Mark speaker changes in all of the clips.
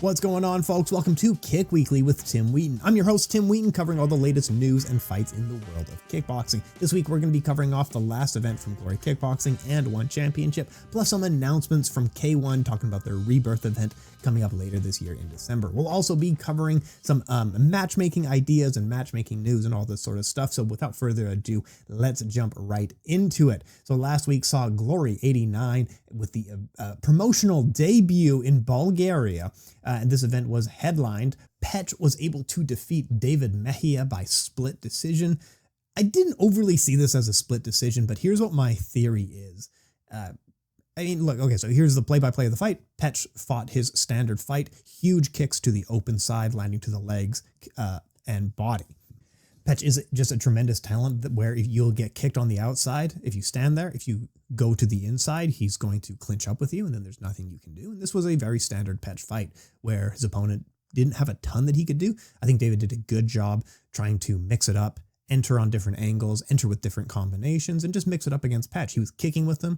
Speaker 1: What's going on, folks? Welcome to Kick Weekly with Tim Wheaton. I'm your host, Tim Wheaton, covering all the latest news and fights in the world of kickboxing. This week, we're going to be covering off the last event from Glory Kickboxing and One Championship, plus some announcements from K1 talking about their ReBIRTH event coming up later this year in December. We'll also be covering some matchmaking ideas and matchmaking news and all this sort of stuff. So without further ado, let's jump right into it. So last week saw Glory 89 with the promotional debut in Bulgaria. And this event was headlined. Petch was able to defeat David Mejia by split decision. I didn't overly see this as a split decision, but here's what my theory is. So here's the play-by-play of the fight. Petch fought his standard fight, huge kicks to the open side, landing to the legs and body. Petch is just a tremendous talent where if you'll get kicked on the outside, if you stand there, if you go to the inside, he's going to clinch up with you, and then there's nothing you can do. And this was a very standard Petch fight where his opponent didn't have a ton that he could do. I think David did a good job trying to mix it up, enter on different angles, enter with different combinations, and just mix it up against Petch. He was kicking with them.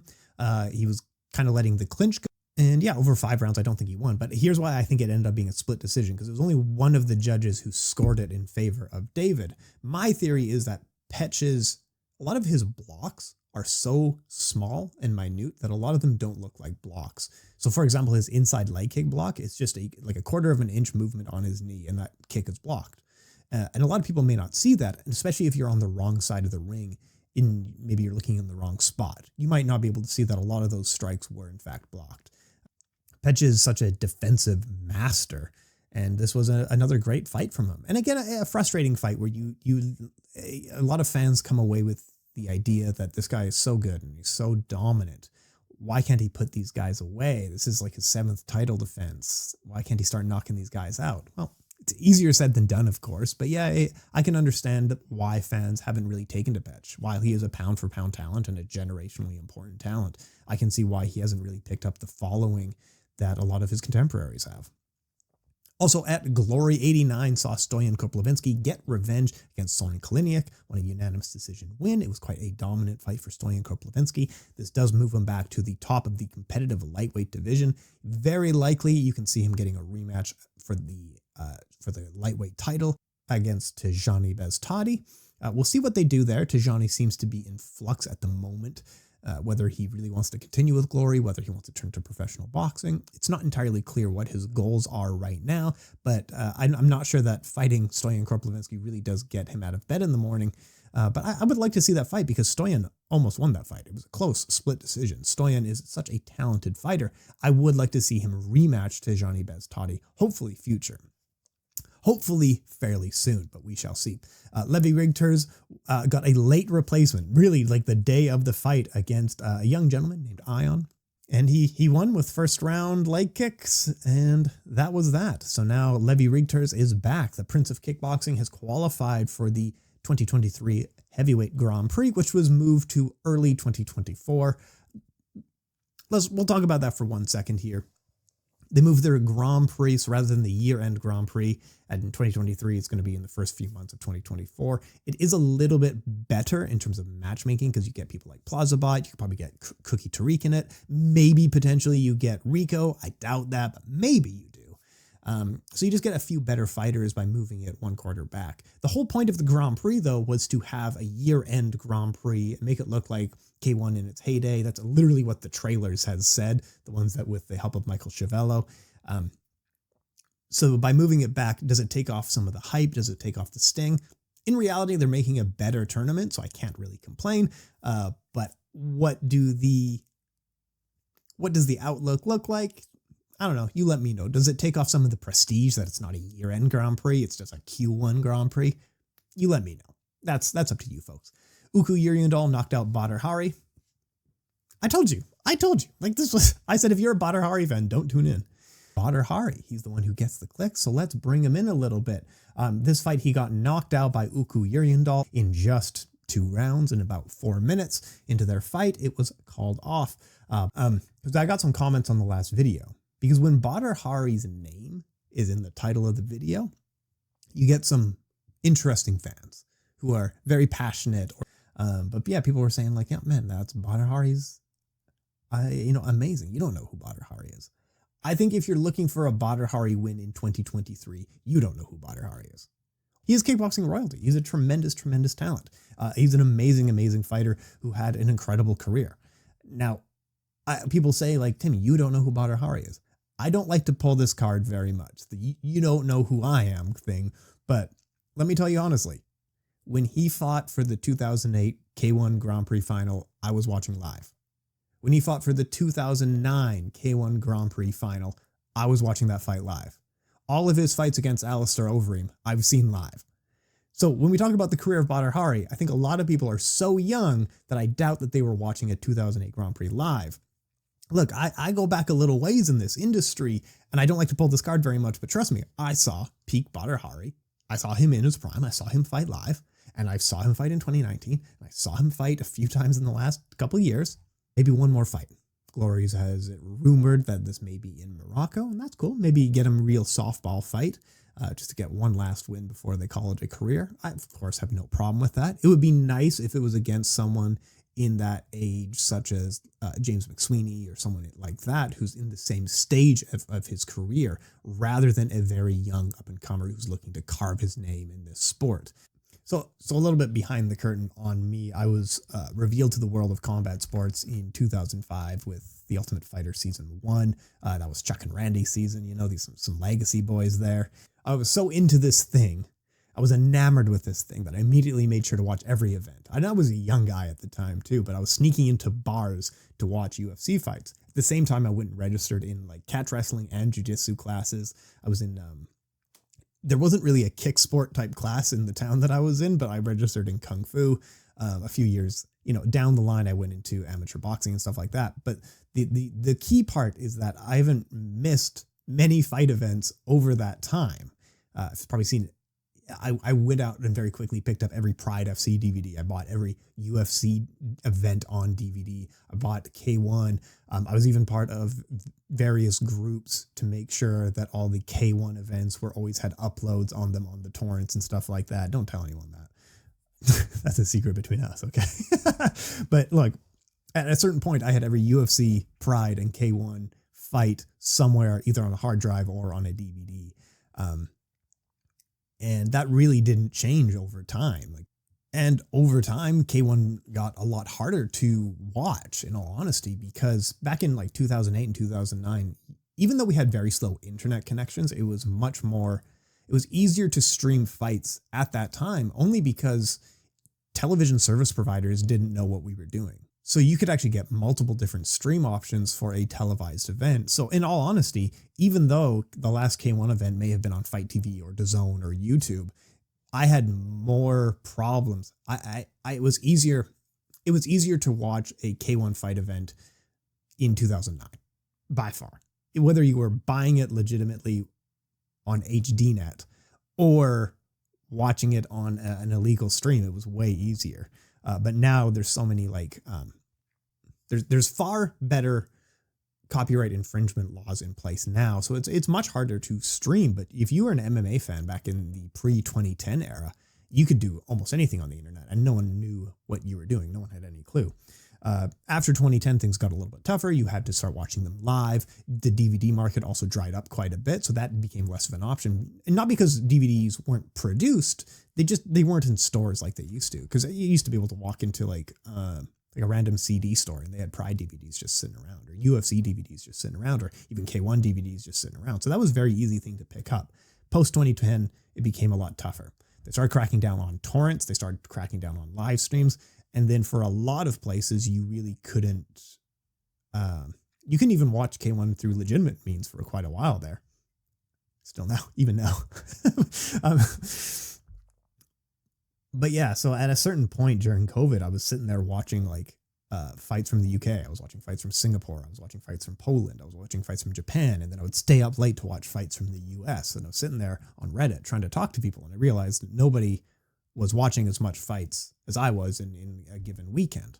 Speaker 1: He was kind of letting the clinch go. And yeah, over 5 rounds, I don't think he won. But here's why I think it ended up being a split decision, because it was only one of the judges who scored it in favor of David. My theory is that a lot of his blocks are so small and minute that a lot of them don't look like blocks. So for example, his inside leg kick block is just like a 1/4 of an inch movement on his knee, and that kick is blocked. And a lot of people may not see that, especially if you're on the wrong side of the ring. Maybe you're looking in the wrong spot. You might not be able to see that a lot of those strikes were in fact blocked. Petch is such a defensive master, and this was another great fight from him. And again, a frustrating fight where a lot of fans come away with the idea that this guy is so good and he's so dominant. Why can't he put these guys away? This is like his 7th title defense. Why can't he start knocking these guys out? Well, it's easier said than done, of course, but yeah, I can understand why fans haven't really taken to Petch. While he is a pound-for-pound talent and a generationally important talent, I can see why he hasn't really picked up the following that a lot of his contemporaries have. Also at Glory 89 saw Stoyan Koplevinsky get revenge against Soren Kaliniak on a unanimous decision win. It was quite a dominant fight for Stoyan Koplevinsky. This does move him back to the top of the competitive lightweight division. Very likely you can see him getting a rematch for the lightweight title against Tijani Beztadi. We'll see what they do there. Tijani seems to be in flux at the moment. Whether he really wants to continue with Glory, whether he wants to turn to professional boxing. It's not entirely clear what his goals are right now, but I'm not sure that fighting Stoyan Koplevinsky really does get him out of bed in the morning. But I would like to see that fight because Stoyan almost won that fight. It was a close split decision. Stoyan is such a talented fighter. I would like to see him rematch Tijani Beztadi, hopefully future. Hopefully fairly soon, but we shall see. Levi Rigters got a late replacement, really like the day of the fight against a young gentleman named Ion. And he won with first round leg kicks, and that was that. So now Levi Rigters is back. The Prince of Kickboxing has qualified for the 2023 Heavyweight Grand Prix, which was moved to early 2024. We'll talk about that for 1 second here. They moved their Grand Prix, so rather than the year-end Grand Prix, and in 2023, it's going to be in the first few months of 2024. It is a little bit better in terms of matchmaking because you get people like Plazabot. You could probably get Cookie Tariq in it. Maybe potentially you get Rico. I doubt that, but maybe you do. So you just get a few better fighters by moving it 1 quarter back. The whole point of the Grand Prix, though, was to have a year-end Grand Prix and make it look like K1 in its heyday. That's literally what the trailers has said, the ones that with the help of Michael Chiavello. So by moving it back, does it take off some of the hype? Does it take off the sting? In reality, they're making a better tournament, so I can't really complain. But what does the outlook look like? I don't know. You let me know. Does it take off some of the prestige that it's not a year-end Grand Prix? It's just a Q1 Grand Prix? You let me know. That's up to you, folks. Uku Jürjendal knocked out Badr Hari. I told you. Like I said, if you're a Badr Hari fan, don't tune in. Badr Hari, he's the one who gets the clicks, so let's bring him in a little bit. This fight, he got knocked out by Uku Jürjendal in just 2 rounds in about 4 minutes into their fight. It was called off. Because I got some comments on the last video. Because when Badr Hari's name is in the title of the video, you get some interesting fans who are very passionate. But yeah, people were saying like, yeah, man, that's Badr Hari's, amazing. You don't know who Badr Hari is. I think if you're looking for a Badr Hari win in 2023, you don't know who Badr Hari is. He is kickboxing royalty. He's a tremendous, tremendous talent. He's an amazing, amazing fighter who had an incredible career. Now, people say like, Tim, you don't know who Badr Hari is. I don't like to pull this card very much. The you don't know who I am thing. But let me tell you honestly, when he fought for the 2008 K1 Grand Prix final, I was watching live. When he fought for the 2009 K1 Grand Prix final, I was watching that fight live. All of his fights against Alistair Overeem, I've seen live. So when we talk about the career of Badr Hari, I think a lot of people are so young that I doubt that they were watching a 2008 Grand Prix live. Look, I go back a little ways in this industry, and I don't like to pull this card very much, but trust me, I saw peak Badr Hari. I saw him in his prime. I saw him fight live, and I saw him fight in 2019, and I saw him fight a few times in the last couple of years. Maybe one more fight. Glories has it rumored that this may be in Morocco, and that's cool. Maybe get him a real softball fight just to get one last win before they call it a career. I, of course, have no problem with that. It would be nice if it was against someone in that age, such as James McSweeney or someone like that, who's in the same stage of his career, rather than a very young up-and-comer who's looking to carve his name in this sport. So a little bit behind the curtain on me, I was revealed to the world of combat sports in 2005 with The Ultimate Fighter Season 1. That was Chuck and Randy season, you know, these some legacy boys there. I was so into this thing. I was enamored with this thing that I immediately made sure to watch every event. I know I was a young guy at the time too, but I was sneaking into bars to watch UFC fights. At the same time, I went and registered in like catch wrestling and jiu-jitsu classes. I was in, there wasn't really a kick sport type class in the town that I was in, but I registered in Kung Fu a few years, you know, down the line. I went into amateur boxing and stuff like that. But the key part is that I haven't missed many fight events over that time. I've probably seen I went out and very quickly picked up every Pride FC DVD. I bought every UFC event on DVD. I bought K1. I was even part of various groups to make sure that all the K1 events always had uploads on them on the torrents and stuff like that. Don't tell anyone that. That's a secret between us, okay? But look, at a certain point, I had every UFC, Pride, and K1 fight somewhere, either on a hard drive or on a DVD. And that really didn't change over time. And over time, K1 got a lot harder to watch, in all honesty, because back in like 2008 and 2009, even though we had very slow internet connections, it was easier to stream fights at that time, only because television service providers didn't know what we were doing. So you could actually get multiple different stream options for a televised event. So in all honesty, even though the last K1 event may have been on Fight TV or DAZN or YouTube, I had more problems. It was easier to watch a K1 fight event in 2009 by far. Whether you were buying it legitimately on HDNet or watching it on an illegal stream, it was way easier. But now there's so many there's far better copyright infringement laws in place now. So it's much harder to stream. But if you were an MMA fan back in the pre-2010 era, you could do almost anything on the internet and no one knew what you were doing. No one had any clue. After 2010, things got a little bit tougher. You had to start watching them live. The DVD market also dried up quite a bit, so that became less of an option. And not because DVDs weren't produced, they weren't in stores like they used to. Because you used to be able to walk into like a random CD store and they had Pride DVDs just sitting around, or UFC DVDs just sitting around, or even K1 DVDs just sitting around. So that was a very easy thing to pick up. Post 2010, it became a lot tougher. They started cracking down on torrents. They started cracking down on live streams. And then for a lot of places, you really couldn't, you couldn't even watch K1 through legitimate means for quite a while there. Still now, even now. But yeah, so at a certain point during COVID, I was sitting there watching fights from the UK. I was watching fights from Singapore. I was watching fights from Poland. I was watching fights from Japan. And then I would stay up late to watch fights from the US. And I was sitting there on Reddit trying to talk to people. And I realized that nobody was watching as much fights as I was in a given weekend.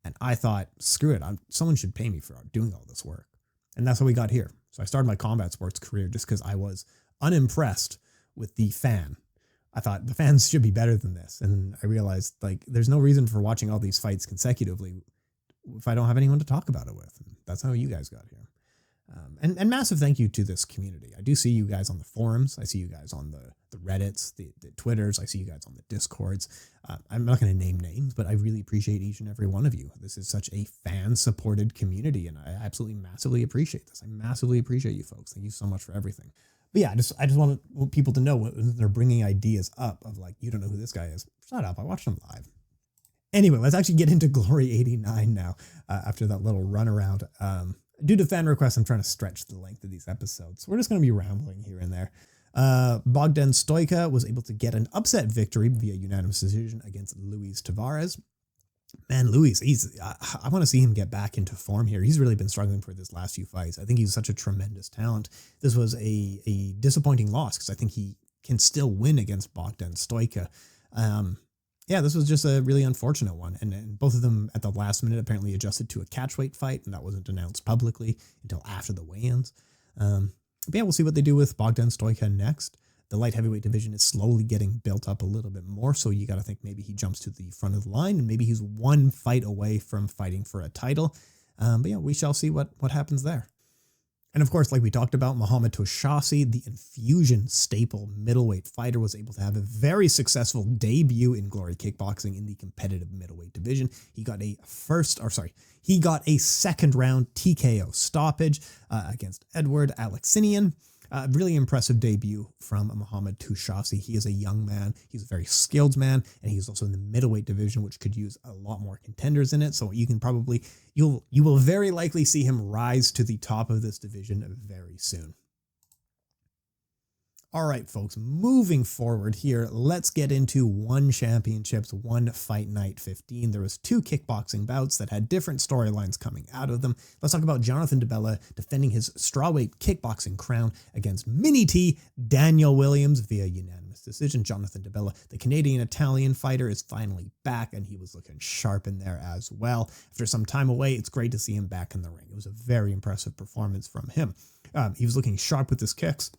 Speaker 1: And I thought, screw it, someone should pay me for doing all this work. And that's how we got here. So I started my combat sports career just because I was unimpressed with the fan. I thought the fans should be better than this. And I realized there's no reason for watching all these fights consecutively if I don't have anyone to talk about it with. And that's how you guys got here. And massive thank you to this community. I do see you guys on the forums. I see you guys on the Reddits, the Twitters. I see you guys on the Discords. I'm not going to name names, but I really appreciate each and every one of you. This is such a fan-supported community, and I absolutely massively appreciate this. I massively appreciate you folks. Thank you so much for everything. But yeah, I just want people to know when they're bringing ideas up of like, you don't know who this guy is. Shut up. I watched him live. Anyway, let's actually get into Glory 89 now after that little runaround. Due to fan requests, I'm trying to stretch the length of these episodes. We're just going to be rambling here and there. Bogdan Stoica was able to get an upset victory via unanimous decision against Luis Tavares. Man, Luis, I want to see him get back into form here. He's really been struggling for this last few fights. I think he's such a tremendous talent. This was a disappointing loss because I think he can still win against Bogdan Stoica. Yeah, this was just a really unfortunate one. And both of them at the last minute apparently adjusted to a catchweight fight, and that wasn't announced publicly until after the weigh-ins. But yeah, we'll see what they do with Bogdan Stoica next. The light heavyweight division is slowly getting built up a little bit more, so you got to think maybe he jumps to the front of the line, and maybe he's one fight away from fighting for a title. But yeah, we shall see what happens there. And of course, like we talked about, Muhammad Toshasi, the Infusion staple middleweight fighter, was able to have a very successful debut in Glory Kickboxing in the competitive middleweight division. He got a second round TKO stoppage against Edward Alexinian. Really impressive debut from Muhammad Toshasi. He is a young man. He's a very skilled man, and he's also in the middleweight division, which could use a lot more contenders in it. So you can probably, you will very likely see him rise to the top of this division very soon. All right, folks, moving forward here, let's get into One Championships, One Fight Night 15. There was 2 kickboxing bouts that had different storylines coming out of them. Let's talk about Jonathan DeBella defending his strawweight kickboxing crown against Mini T, Daniel Williams via unanimous decision. Jonathan DeBella, the Canadian-Italian fighter, is finally back, and he was looking sharp in there as well. After some time away, it's great to see him back in the ring. It was a very impressive performance from him. He was looking sharp with his kicks.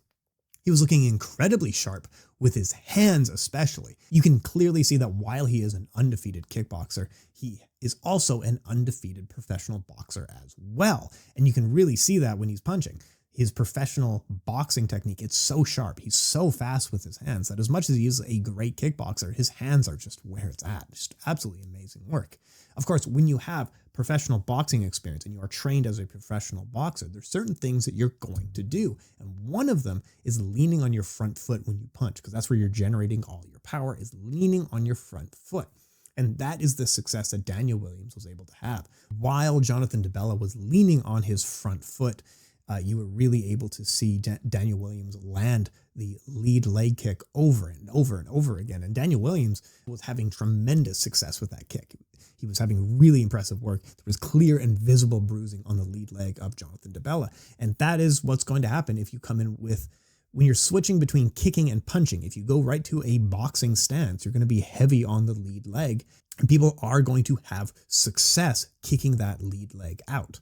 Speaker 1: He was looking incredibly sharp with his hands especially. You can clearly see that while he is an undefeated kickboxer, he is also an undefeated professional boxer as well. And you can really see that when he's punching. His professional boxing technique, it's so sharp. He's so fast with his hands that as much as he is a great kickboxer, his hands are just where it's at. Just absolutely amazing work. Of course, when you have professional boxing experience and you are trained as a professional boxer, there's certain things that you're going to do. And one of them is leaning on your front foot when you punch, because that's where you're generating all your power, is leaning on your front foot. And that is the success that Daniel Williams was able to have. While Jonathan DeBella was leaning on his front foot, you were really able to see Daniel Williams land the lead leg kick over and over and over again. And Daniel Williams was having tremendous success with that kick. He was having really impressive work. There was clear and visible bruising on the lead leg of Jonathan DeBella. And that is what's going to happen if you come in with, when you're switching between kicking and punching. If you go right to a boxing stance, you're going to be heavy on the lead leg, and people are going to have success kicking that lead leg out.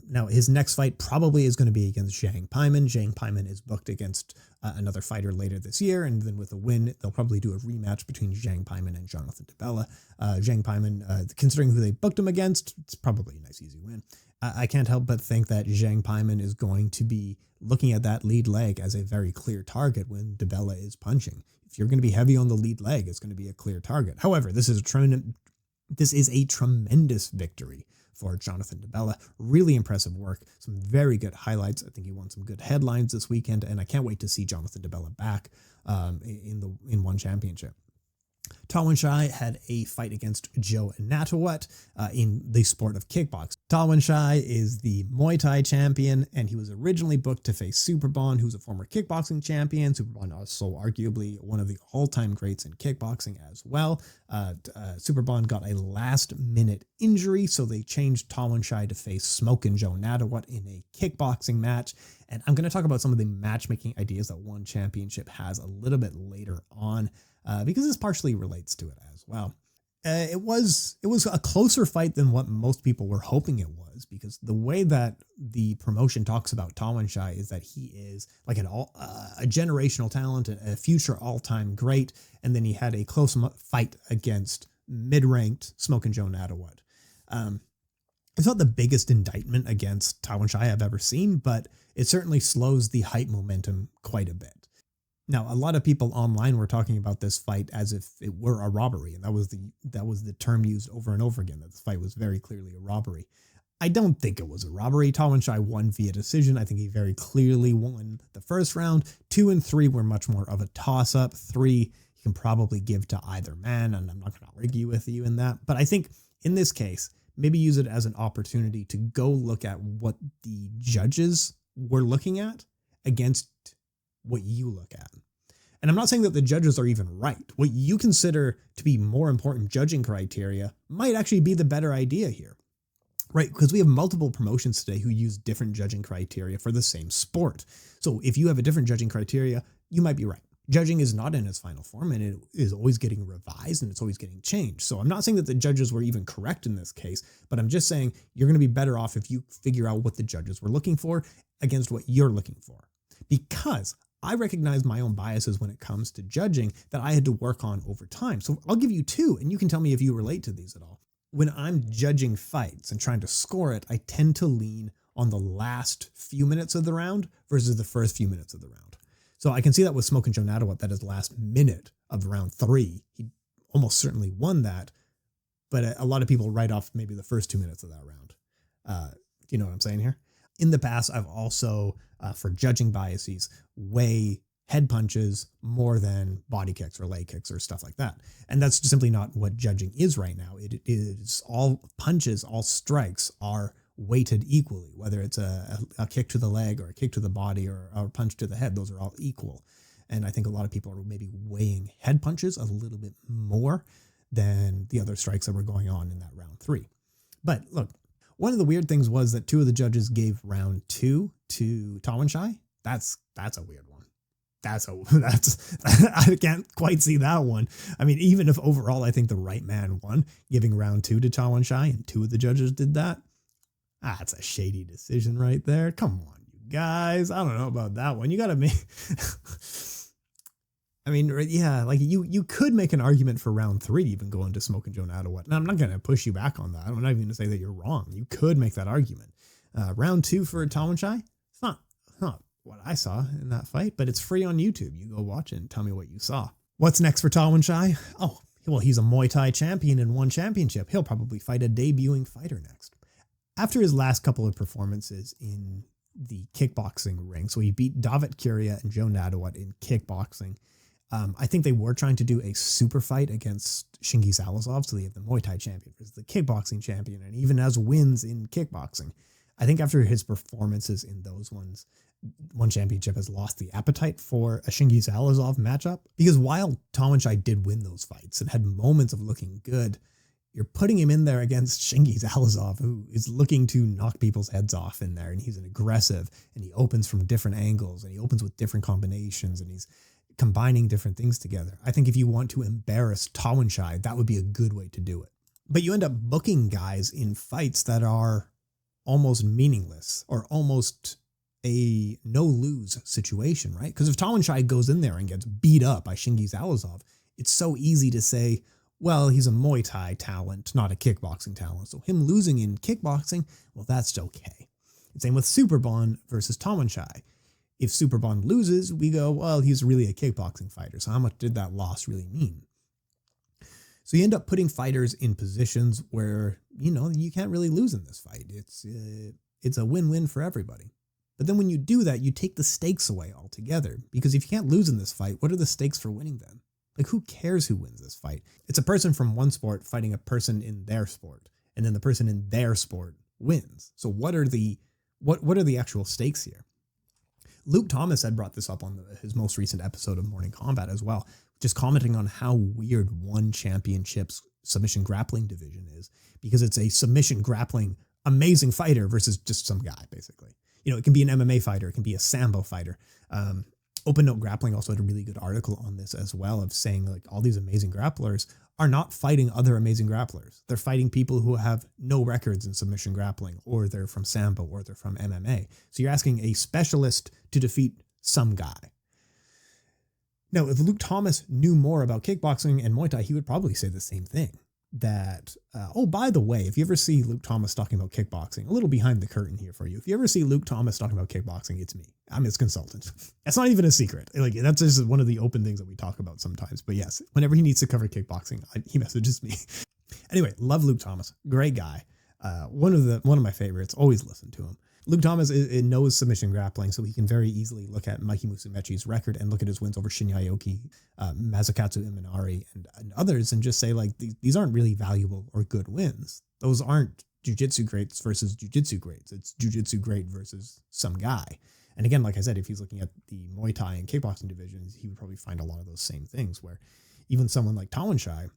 Speaker 1: Now, his next fight probably is going to be against Zhang Paiman. Zhang Paiman is booked against another fighter later this year, and then with a win, they'll probably do a rematch between Zhang Paiman and Jonathan DeBella. Zhang Paiman, considering who they booked him against, it's probably a nice, easy win. I can't help but think that Zhang Paiman is going to be looking at that lead leg as a very clear target when DeBella is punching. If you're going to be heavy on the lead leg, it's going to be a clear target. However, this is a tremendous victory for Jonathan DeBella. Really impressive work. Some very good highlights. I think he won some good headlines this weekend, and I can't wait to see Jonathan DeBella back in One Championship. Tawanchai had a fight against Joe Nattawut in the sport of kickboxing. Tawanchai is the Muay Thai champion, and he was originally booked to face Superbon, who's a former kickboxing champion. Superbon also arguably one of the all-time greats in kickboxing as well. Superbon got a last-minute injury, so they changed Tawanchai to face Smokin' Joe Nattawut in a kickboxing match. And I'm going to talk about some of the matchmaking ideas that One Championship has a little bit later on, because this partially relates to it as well. It was a closer fight than what most people were hoping it was, because the way that the promotion talks about Tawanchai is that he is like a generational talent, a future all-time great, and then he had a close fight against mid-ranked Smokin' Joe Nattawut. It's not the biggest indictment against Tawanchai I've ever seen, but it certainly slows the hype momentum quite a bit. Now, a lot of people online were talking about this fight as if it were a robbery, and that was the term used over and over again, that the fight was very clearly a robbery. I don't think it was a robbery. Tawanchai won via decision. I think he very clearly won the first round. 2 and 3 were much more of a toss-up. 3, you can probably give to either man, and I'm not going to argue with you in that. But I think in this case, maybe use it as an opportunity to go look at what the judges were looking at against what you look at. And I'm not saying that the judges are even right. What you consider to be more important judging criteria might actually be the better idea here, right? Because we have multiple promotions today who use different judging criteria for the same sport. So if you have a different judging criteria, you might be right. Judging is not in its final form, and it is always getting revised and it's always getting changed. So I'm not saying that the judges were even correct in this case, but I'm just saying you're going to be better off if you figure out what the judges were looking for against what you're looking for. Because I recognize my own biases when it comes to judging that I had to work on over time. So I'll give you 2, and you can tell me if you relate to these at all. When I'm judging fights and trying to score it, I tend to lean on the last few minutes of the round versus the first few minutes of the round. So I can see that with Smokin' Joe Nattawut, that his last minute of round 3, he almost certainly won that. But a lot of people write off maybe the first 2 minutes of that round. Do you know what I'm saying here? In the past, I've also, for judging biases, weigh head punches more than body kicks or leg kicks or stuff like that. And that's just simply not what judging is right now. It is all punches, all strikes are weighted equally, whether it's a kick to the leg or a kick to the body or a punch to the head. Those are all equal. And I think a lot of people are maybe weighing head punches a little bit more than the other strikes that were going on in that round 3. But look, one of the weird things was that 2 of the judges gave round 2 to Tawanchai. That's a weird one. I can't quite see that one. I mean, even if overall I think the right man won, giving round 2 to Tawanchai and 2 of the judges did that, that's a shady decision right there. Come on, you guys. I don't know about that one. You got to make... I mean, yeah, like you could make an argument for round 3 even going to Smokin' Joe Nattawut. And I'm not going to push you back on that. I'm not even going to say that you're wrong. You could make that argument. Round 2 for Tawanchai, it's not what I saw in that fight, but it's free on YouTube. You go watch it and tell me what you saw. What's next for Tawanchai? Oh, well, he's a Muay Thai champion and won championship. He'll probably fight a debuting fighter next. After his last couple of performances in the kickboxing ring, so he beat David Kuria and Joe Nattawut in kickboxing. I think they were trying to do a super fight against Shingi Salazov, so they have the Muay Thai champion versus the kickboxing champion, and even has wins in kickboxing. I think after his performances in those ones, one championship has lost the appetite for a Shingi Salazov matchup, because while Tawanchai did win those fights and had moments of looking good, you're putting him in there against Shingi Salazov, who is looking to knock people's heads off in there, and he's an aggressive, and he opens from different angles, and he opens with different combinations, and he's combining different things together. I think if you want to embarrass Tawanchai, that would be a good way to do it. But you end up booking guys in fights that are almost meaningless or almost a no-lose situation, right? Because if Tawanchai goes in there and gets beat up by Shingi Salazov, it's so easy to say, well, he's a Muay Thai talent, not a kickboxing talent. So him losing in kickboxing, well, that's okay. Same with Superbon versus Tawanchai. If Superbon loses, we go, well, he's really a kickboxing fighter. So how much did that loss really mean? So you end up putting fighters in positions where, you can't really lose in this fight. It's a win-win for everybody. But then when you do that, you take the stakes away altogether. Because if you can't lose in this fight, what are the stakes for winning then? Like, who cares who wins this fight? It's a person from one sport fighting a person in their sport, and then the person in their sport wins. So what are the actual stakes here? Luke Thomas had brought this up on his most recent episode of Morning Combat as well, just commenting on how weird one championship's submission grappling division is, because it's a submission grappling amazing fighter versus just some guy, basically. It can be an MMA fighter, it can be a Sambo fighter. Open Note Grappling also had a really good article on this as well, of saying like all these amazing grapplers are not fighting other amazing grapplers. They're fighting people who have no records in submission grappling, or they're from Sambo, or they're from MMA. So you're asking a specialist to defeat some guy. Now, if Luke Thomas knew more about kickboxing and Muay Thai, he would probably say the same thing. that, oh, by the way, if you ever see Luke Thomas talking about kickboxing, a little behind the curtain here for you. If you ever see Luke Thomas talking about kickboxing, it's me. I'm his consultant. That's not even a secret. Like, that's just one of the open things that we talk about sometimes. But yes, whenever he needs to cover kickboxing, he messages me. Anyway, love Luke Thomas. Great guy. One of my favorites. Always listen to him. Luke Thomas knows submission grappling, so he can very easily look at Mikey Musumeci's record and look at his wins over Shinya Aoki, Masakatsu Imanari, and others, and just say, like, these aren't really valuable or good wins. Those aren't jiu-jitsu greats versus jiu-jitsu greats. It's jiu-jitsu great versus some guy. And again, like I said, if he's looking at the Muay Thai and kickboxing divisions, he would probably find a lot of those same things, where even someone like Tawanchai,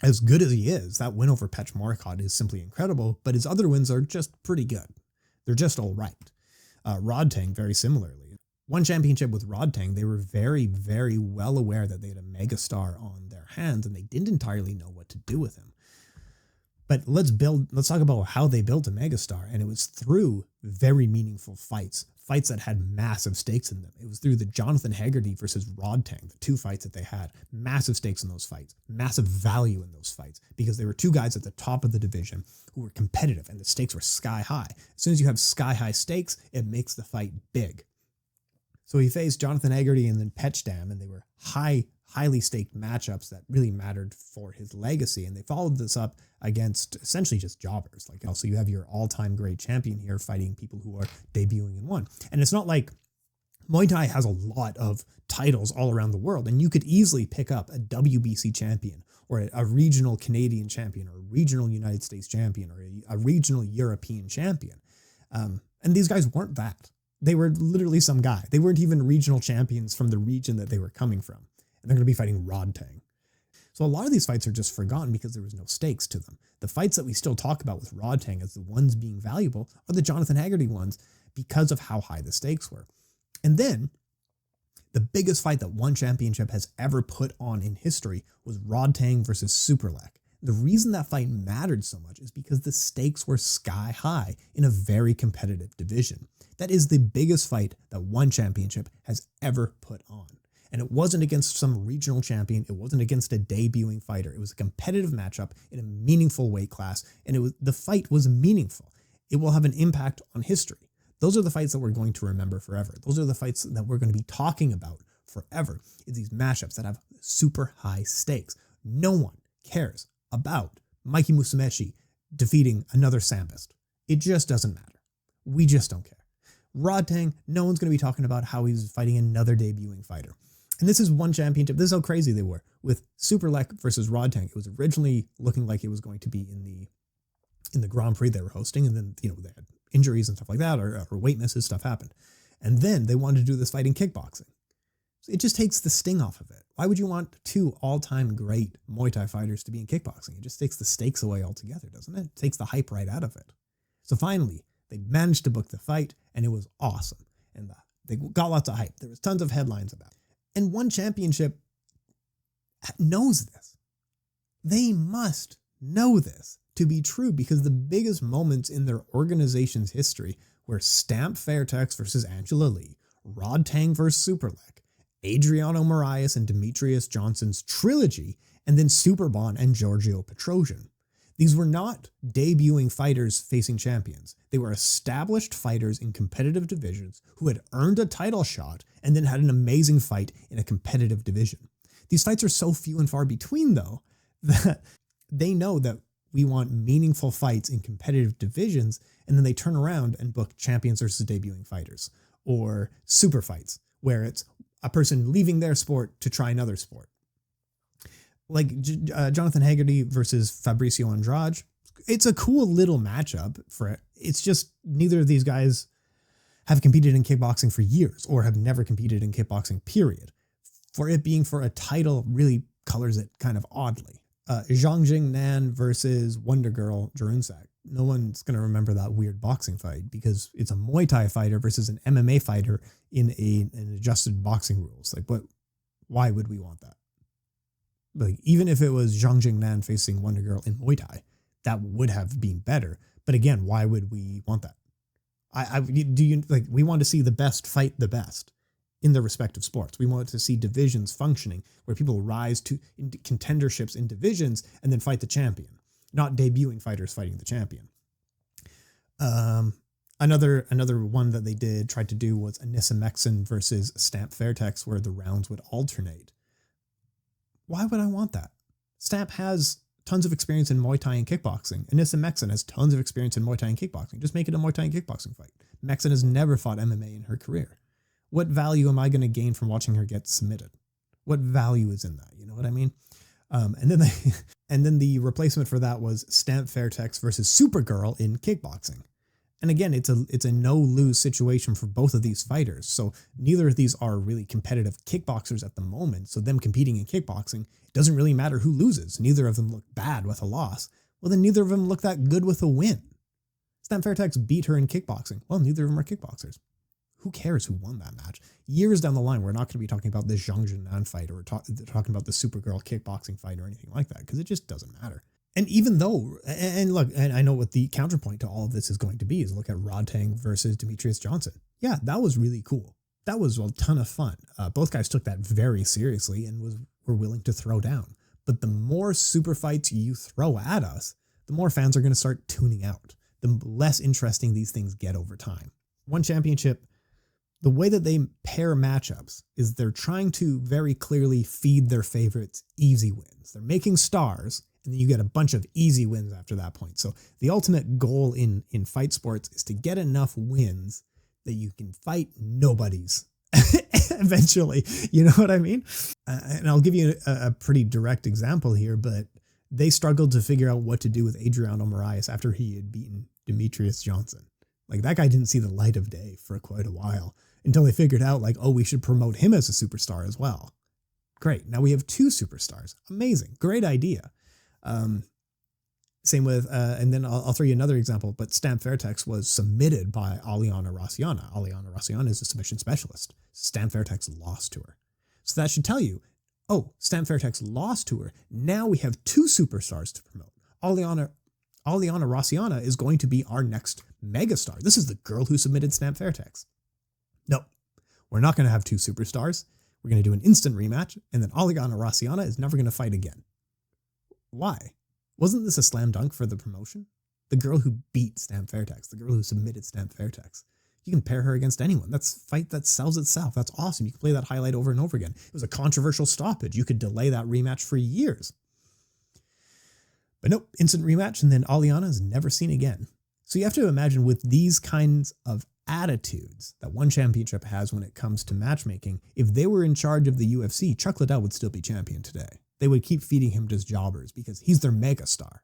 Speaker 1: as good as he is, that win over Petpanomrung is simply incredible, but his other wins are just pretty good. They're just all right. Rodtang, very similarly. One championship with Rodtang, they were very, very well aware that they had a megastar on their hands, and they didn't entirely know what to do with him. But let's talk about how they built a megastar, and it was through very meaningful fights that had massive stakes in them. It was through the Jonathan Haggerty versus Rodtang, the two fights that they had, massive stakes in those fights, massive value in those fights, because they were two guys at the top of the division who were competitive, and the stakes were sky high. As soon as you have sky high stakes, it makes the fight big. So he faced Jonathan Haggerty and then Petchdam, and they were highly staked matchups that really mattered for his legacy. And they followed this up against essentially just jobbers. Like, also you have your all-time great champion here fighting people who are debuting in one. And it's not like Muay Thai has a lot of titles all around the world, and you could easily pick up a WBC champion or a regional Canadian champion or a regional United States champion or a regional European champion. And these guys weren't that. They were literally some guy. They weren't even regional champions from the region that they were coming from. And they're going to be fighting Rodtang. So a lot of these fights are just forgotten because there was no stakes to them. The fights that we still talk about with Rodtang as the ones being valuable are the Jonathan Haggerty ones because of how high the stakes were. And then the biggest fight that one championship has ever put on in history was Rodtang versus Superlek. The reason that fight mattered so much is because the stakes were sky high in a very competitive division. That is the biggest fight that one championship has ever put on. And it wasn't against some regional champion. It wasn't against a debuting fighter. It was a competitive matchup in a meaningful weight class. And the fight was meaningful. It will have an impact on history. Those are the fights that we're going to remember forever. Those are the fights that we're going to be talking about forever. It's these matchups that have super high stakes. No one cares about Mikey Musumeci defeating another Sambist. It just doesn't matter. We just don't care. Rodtang, no one's going to be talking about how he's fighting another debuting fighter. And this is one championship. This is how crazy they were. With Superlek versus Rodtang, it was originally looking like it was going to be in the Grand Prix they were hosting, and then, you know, they had injuries and stuff like that, or weight misses, stuff happened. And then they wanted to do this fight in kickboxing. So it just takes the sting off of it. Why would you want two all-time great Muay Thai fighters to be in kickboxing? It just takes the stakes away altogether, doesn't it? It takes the hype right out of it. So finally, they managed to book the fight, and it was awesome. And they got lots of hype. There was tons of headlines about it. And one championship knows this. They must know this to be true, because the biggest moments in their organization's history were Stamp Fairtex versus Angela Lee, Rodtang versus Superlek, Adriano Moraes and Demetrius Johnson's trilogy, and then Superbon and Giorgio Petrosian. These were not debuting fighters facing champions. They were established fighters in competitive divisions who had earned a title shot and then had an amazing fight in a competitive division. These fights are so few and far between, though, that they know that we want meaningful fights in competitive divisions, and then they turn around and book champions versus debuting fighters, or super fights, where it's a person leaving their sport to try another sport. Like Jonathan Haggerty versus Fabricio Andrade. It's a cool little matchup for it. It's just neither of these guys have competed in kickboxing for years or have never competed in kickboxing, period. For it being for a title really colors it kind of oddly. Zhang Jingnan versus Wonder Girl Jarunsak. No one's going to remember that weird boxing fight because it's a Muay Thai fighter versus an MMA fighter in an adjusted boxing rules. Like, why would we want that? Like, even if it was Zhang Jingnan facing Wonder Girl in Muay Thai, that would have been better. But again, why would we want that? We want to see the best fight the best. in their respective sports. We want to see divisions functioning where people rise to contenderships in divisions and then fight the champion, not debuting fighters fighting the champion. Another one that they tried to do was Anissa Meksen versus Stamp Fairtex, where the rounds would alternate. Why would I want that? Stamp has tons of experience in Muay Thai and kickboxing. Anissa Meksen has tons of experience in Muay Thai and kickboxing. Just make it a Muay Thai and kickboxing fight. Meksen has never fought MMA in her career. What value am I going to gain from watching her get submitted? What value is in that? You know what I mean? And then the replacement for that was Stamp Fairtex versus Supergirl in kickboxing. And again, it's a no-lose situation for both of these fighters. So neither of these are really competitive kickboxers at the moment. So them competing in kickboxing, it doesn't really matter who loses. Neither of them look bad with a loss. Well, then neither of them look that good with a win. Stamp Fairtex beat her in kickboxing. Well, neither of them are kickboxers. Who cares who won that match? Years down the line, we're not going to be talking about the Zhang Jinan fight or talking about the Supergirl kickboxing fight or anything like that, because it just doesn't matter. And even though, and look, and I know what the counterpoint to all of this is going to be is look at Rodtang versus Demetrius Johnson. Yeah, that was really cool. That was a ton of fun. Both guys took that very seriously and were willing to throw down. But the more super fights you throw at us, the more fans are going to start tuning out. The less interesting these things get over time. One championship, the way that they pair matchups is they're trying to very clearly feed their favorites easy wins. They're making stars, and then you get a bunch of easy wins after that point. So the ultimate goal in fight sports is to get enough wins that you can fight nobodies eventually. You know what I mean? And I'll give you a pretty direct example here, but they struggled to figure out what to do with Adriano Moraes after he had beaten Demetrius Johnson. Like, that guy didn't see the light of day for quite a while until they figured out, like, oh, we should promote him as a superstar as well. Great. Now we have two superstars. Amazing. Great idea. Same with, and then I'll throw you another example, but Stamp Fairtex was submitted by Aliana Raciana. Aliana Raciana is a submission specialist. Stamp Fairtex lost to her. So that should tell you, oh, Stamp Fairtex lost to her. Now we have two superstars to promote. Aliana Raciana is going to be our next megastar. This is the girl who submitted Stamp Fairtex. No, we're not going to have two superstars. We're going to do an instant rematch, and then Aliana Raciana is never going to fight again. Why? Wasn't this a slam dunk for the promotion? The girl who beat Stamp Fairtex, the girl who submitted Stamp Fairtex. You can pair her against anyone. That's a fight that sells itself. That's awesome. You can play that highlight over and over again. It was a controversial stoppage. You could delay that rematch for years. But nope, instant rematch, and then Aliana is never seen again. So you have to imagine with these kinds of attitudes that one championship has when it comes to matchmaking, if they were in charge of the UFC, Chuck Liddell would still be champion today. They would keep feeding him just jobbers because he's their megastar.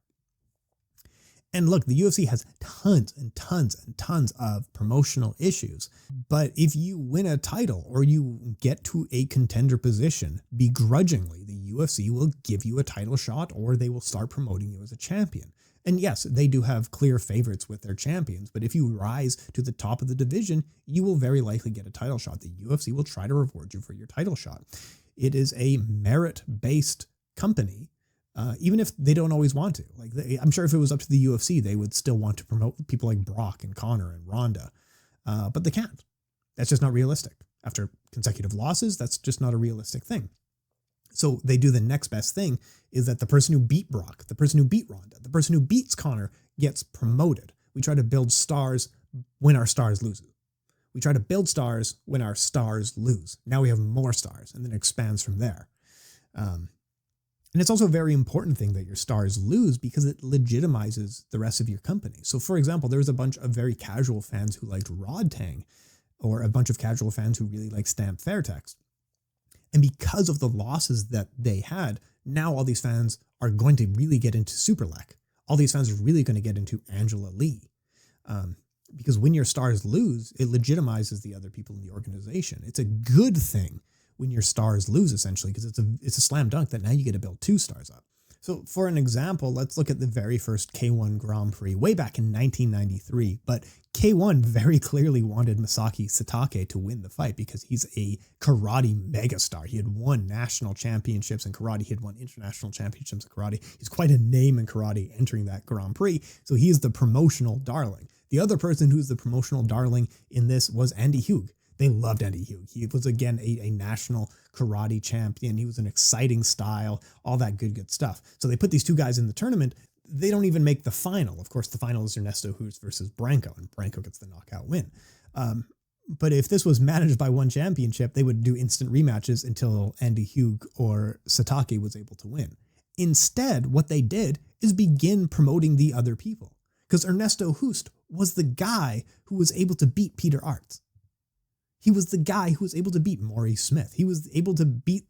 Speaker 1: And look, the UFC has tons and tons and tons of promotional issues. But if you win a title or you get to a contender position, begrudgingly, the UFC will give you a title shot or they will start promoting you as a champion. And yes, they do have clear favorites with their champions, but if you rise to the top of the division, you will very likely get a title shot. The UFC will try to reward you for your title shot. It is a merit-based company, even if they don't always want to. Like, I'm sure if it was up to the UFC, they would still want to promote people like Brock and Conor and Ronda, but they can't. That's just not realistic. After consecutive losses, that's just not a realistic thing. So they do the next best thing is that the person who beat Brock, the person who beat Ronda, the person who beats Conor gets promoted. We try to build stars when our stars lose. We try to build stars when our stars lose. Now we have more stars, and then it expands from there. And it's also a very important thing that your stars lose because it legitimizes the rest of your company. So for example, there was a bunch of very casual fans who liked Rodtang, or a bunch of casual fans who really liked Stamp Fairtex. And because of the losses that they had, now all these fans are going to really get into Superlek. All these fans are really going to get into Angela Lee. Because when your stars lose, it legitimizes the other people in the organization. It's a good thing when your stars lose, essentially, because it's a slam dunk that now you get to build two stars up. So for an example, let's look at the very first K1 Grand Prix way back in 1993. But K1 very clearly wanted Masaki Satake to win the fight because he's a karate megastar. He had won national championships in karate. He had won international championships in karate. He's quite a name in karate entering that Grand Prix. So he is the promotional darling. The other person who's the promotional darling in this was Andy Hugh. They loved Andy Hugh. He was, again, a national karate champion. He was an exciting style, all that good stuff. So they put these two guys in the tournament. They don't even make the final. Of course, the final is Ernesto Hoost versus Branco, and Branco gets the knockout win. But if this was managed by one championship, they would do instant rematches until Andy Hugh or Satake was able to win. Instead, what they did is begin promoting the other people, because Ernesto Hoost was the guy who was able to beat Peter Aerts. He was the guy who was able to beat Maurice Smith. He was able to beat,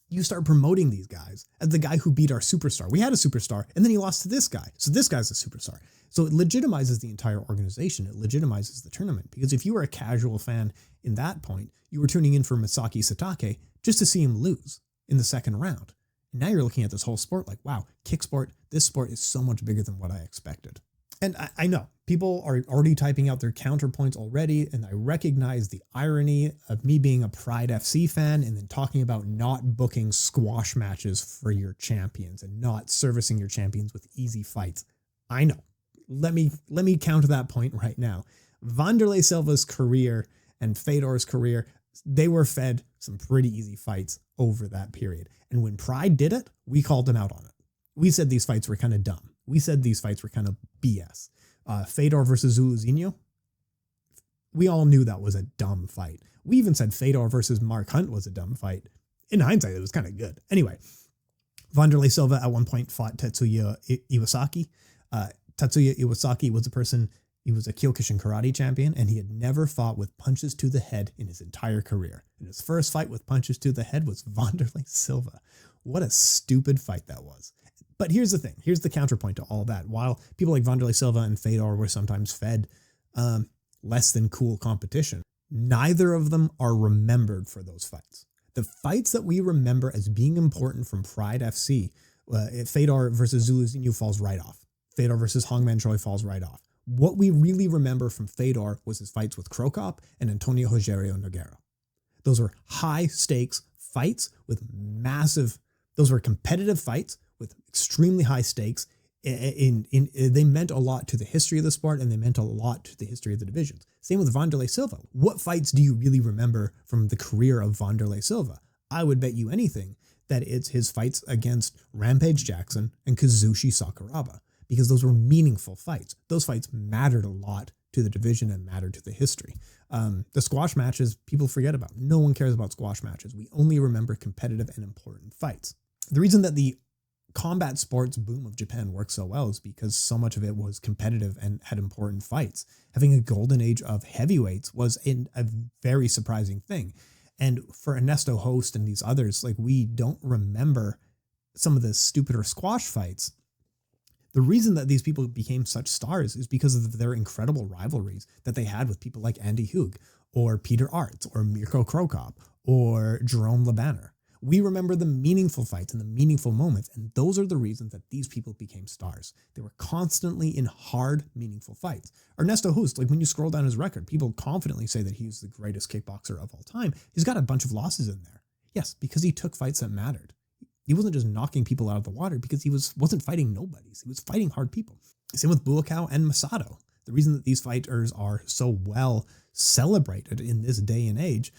Speaker 1: you start promoting these guys as the guy who beat our superstar. We had a superstar, and then he lost to this guy. So this guy's a superstar. So it legitimizes the entire organization. It legitimizes the tournament, because if you were a casual fan in that point, you were tuning in for Masaki Satake just to see him lose in the second round. And now you're looking at this whole sport like, wow, kick sport, this sport is so much bigger than what I expected. And I know people are already typing out their counterpoints already, and I recognize the irony of me being a Pride FC fan and then talking about not booking squash matches for your champions and not servicing your champions with easy fights. I know. Let me counter that point right now. Wanderlei Silva's career and Fedor's career, they were fed some pretty easy fights over that period. And when Pride did it, we called them out on it. We said these fights were kind of dumb. We said these fights were kind of BS. Fedor versus Zuluzinho, we all knew that was a dumb fight. We even said Fedor versus Mark Hunt was a dumb fight. In hindsight, it was kind of good. Anyway, Wanderlei Silva at one point fought Tetsuya Iwasaki. Tetsuya Iwasaki was a person, he was a Kyokushin karate champion, and he had never fought with punches to the head in his entire career. And his first fight with punches to the head was Wanderlei Silva. What a stupid fight that was. But here's the thing. Here's the counterpoint to all that. While people like Wanderlei Silva and Fedor were sometimes fed less than cool competition, neither of them are remembered for those fights. The fights that we remember as being important from Pride FC, Fedor versus Zuluzinho falls right off. Fedor versus Hongman Choi falls right off. What we really remember from Fedor was his fights with Krokop and Antonio Rogerio Nogueira. Those were high stakes fights with those were competitive fights with extremely high stakes. They meant a lot to the history of the sport, and they meant a lot to the history of the divisions. Same with Wanderlei Silva. What fights do you really remember from the career of Wanderlei Silva? I would bet you anything that it's his fights against Rampage Jackson and Kazushi Sakuraba, because those were meaningful fights. Those fights mattered a lot to the division and mattered to the history. The squash matches, people forget about. No one cares about squash matches. We only remember competitive and important fights. The reason that the combat sports boom of Japan worked so well is because so much of it was competitive and had important fights. Having a golden age of heavyweights was a very surprising thing. And for Ernesto Host and these others, we don't remember some of the stupider squash fights. The reason that these people became such stars is because of their incredible rivalries that they had with people like Andy Hugh or Peter Aerts or Mirko Krokop or Jerome Lebanner. We remember the meaningful fights and the meaningful moments, and those are the reasons that these people became stars. They were constantly in hard, meaningful fights. Ernesto Hoost, when you scroll down his record, people confidently say that he's the greatest kickboxer of all time. He's got a bunch of losses in there. Yes, because he took fights that mattered. He wasn't just knocking people out of the water because he wasn't fighting nobodies. He was fighting hard people. Same with Buakaw and Masato. The reason that these fighters are so well celebrated in this day and age,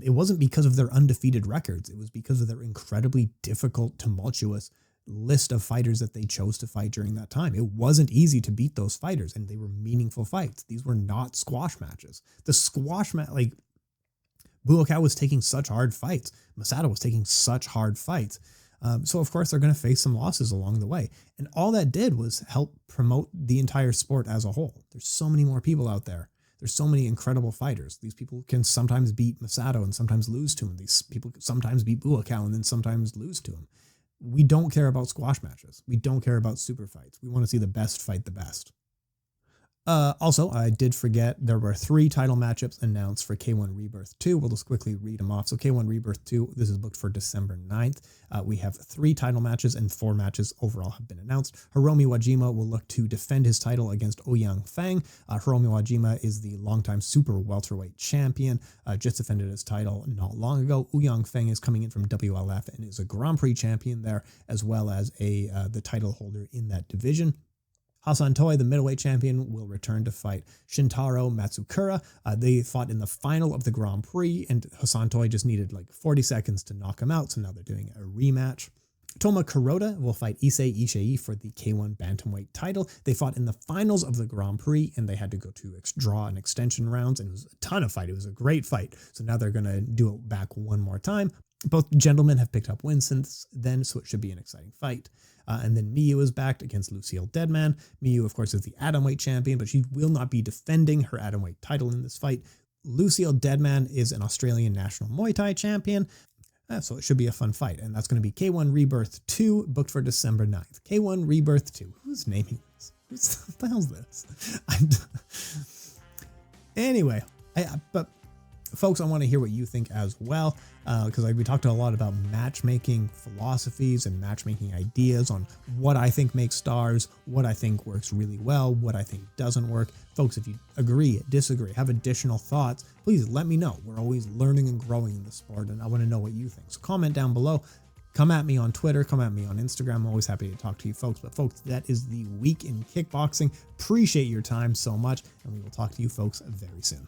Speaker 1: it wasn't because of their undefeated records. It was because of their incredibly difficult, tumultuous list of fighters that they chose to fight during that time. It wasn't easy to beat those fighters, and they were meaningful fights. These were not squash matches. The squash match, Buakaw was taking such hard fights. Masato was taking such hard fights. So of course they're going to face some losses along the way. And all that did was help promote the entire sport as a whole. There's so many more people out there. There's so many incredible fighters. These people can sometimes beat Masato and sometimes lose to him. These people sometimes beat Buakaw and then sometimes lose to him. We don't care about squash matches. We don't care about super fights. We want to see the best fight the best. Also, I did forget there were 3 title matchups announced for K1 ReBIRTH 2. We'll just quickly read them off. So K1 ReBIRTH 2, this is booked for December 9th. We have 3 title matches and 4 matches overall have been announced. Hiromi Wajima will look to defend his title against Ouyang Feng. Hiromi Wajima is the longtime super welterweight champion, just defended his title not long ago. Ouyang Feng is coming in from WLF and is a Grand Prix champion there, as well as the title holder in that division. Hassan-Toi, the middleweight champion, will return to fight Shintaro Matsukura. They fought in the final of the Grand Prix, and Hassan-Toi just needed like 40 seconds to knock him out, so now they're doing a rematch. Toma Kuroda will fight Issei Ishii for the K1 Bantamweight title. They fought in the finals of the Grand Prix, and they had to go to draw and extension rounds, and it was a ton of fight. It was a great fight. So now they're going to do it back one more time. Both gentlemen have picked up wins since then, so it should be an exciting fight. And then Miyu is back against Lucille Deadman. Miyu, of course, is the atomweight champion, but she will not be defending her atomweight title in this fight. Lucille Deadman is an Australian national Muay Thai champion. So it should be a fun fight. And that's going to be K1 ReBIRTH 2, booked for December 9th. K1 ReBIRTH 2. Who's naming this? What the hell's this? Anyway, but folks, I want to hear what you think as well, because we talked a lot about matchmaking philosophies and matchmaking ideas on what I think makes stars, what I think works really well, what I think doesn't work. Folks, if you agree, disagree, have additional thoughts, please let me know. We're always learning and growing in the sport, and I want to know what you think. So comment down below. Come at me on Twitter, come at me on Instagram. I'm always happy to talk to you folks. But folks, that is the week in kickboxing. Appreciate your time so much, and we will talk to you folks very soon.